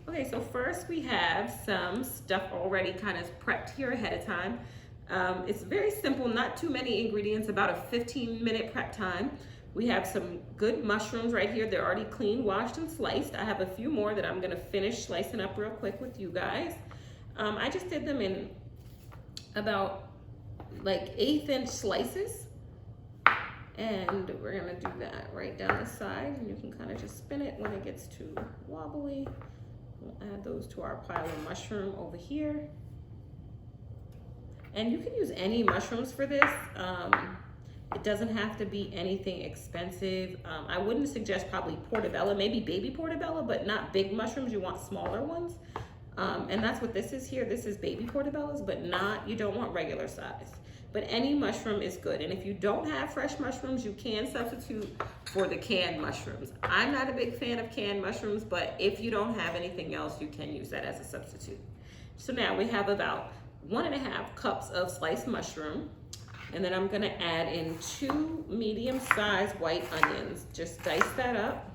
Okay, so first we have some stuff already kind of prepped here ahead of time. It's very simple, not too many ingredients, about a 15-minute prep time. We have some good mushrooms right here. They're already clean, washed, and sliced. I have a few more that I'm gonna finish slicing up real quick with you guys. I just did them in about like 1/8 inch slices. And we're gonna do that right down the side, and you can kind of just spin it when it gets too wobbly. We'll add those to our pile of mushroom over here. And you can use any mushrooms for this. It doesn't have to be anything expensive. I wouldn't suggest probably portobello, maybe baby portobello, but not big mushrooms. You want smaller ones. And that's what this is here. This is baby portobellos, but you don't want regular size. But any mushroom is good. And if you don't have fresh mushrooms, you can substitute for the canned mushrooms. I'm not a big fan of canned mushrooms, but if you don't have anything else, you can use that as a substitute. So now we have about 1.5 cups of sliced mushroom. And then I'm gonna add in 2 medium-sized white onions. Just dice that up.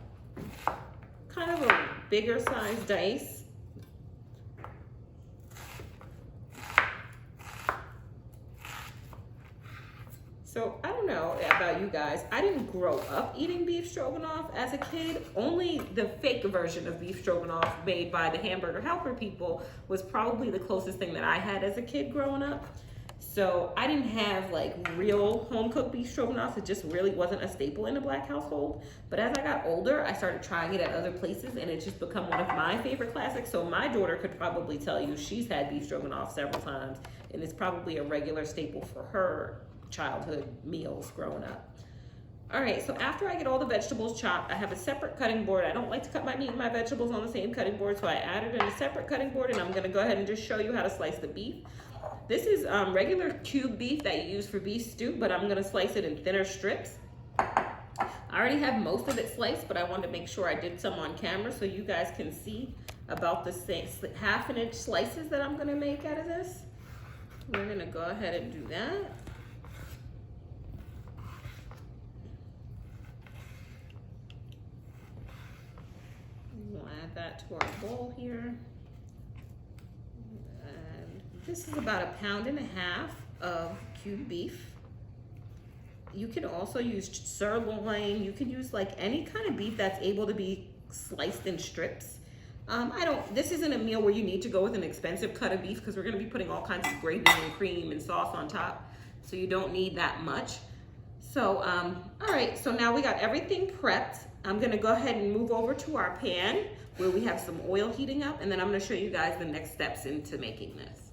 Kind of a bigger size dice. So I don't know about you guys. I didn't grow up eating beef stroganoff as a kid. Only the fake version of beef stroganoff made by the Hamburger Helper people was probably the closest thing that I had as a kid growing up. So I didn't have like real home cooked beef stroganoff. It just really wasn't a staple in a Black household. But as I got older, I started trying it at other places, and it's just become one of my favorite classics. So my daughter could probably tell you she's had beef stroganoff several times, and it's probably a regular staple for her childhood meals growing up. All right, so after I get all the vegetables chopped, I have a separate cutting board. I don't like to cut my meat and my vegetables on the same cutting board, so I added in a separate cutting board, and I'm gonna go ahead and just show you how to slice the beef. This is regular cube beef that you use for beef stew, but I'm gonna slice it in thinner strips. I already have most of it sliced, but I wanted to make sure I did some on camera so you guys can see about the 1/2 inch slices that I'm gonna make out of this. We're gonna go ahead and do that. We'll add that to our bowl here. And this is about 1.5 pounds of cubed beef. You can also use sirloin. You can use like any kind of beef that's able to be sliced in strips. This isn't a meal where you need to go with an expensive cut of beef because we're gonna be putting all kinds of gravy and cream and sauce on top. So you don't need that much. So, all right, so now we got everything prepped. I'm gonna go ahead and move over to our pan where we have some oil heating up, and then I'm gonna show you guys the next steps into making this.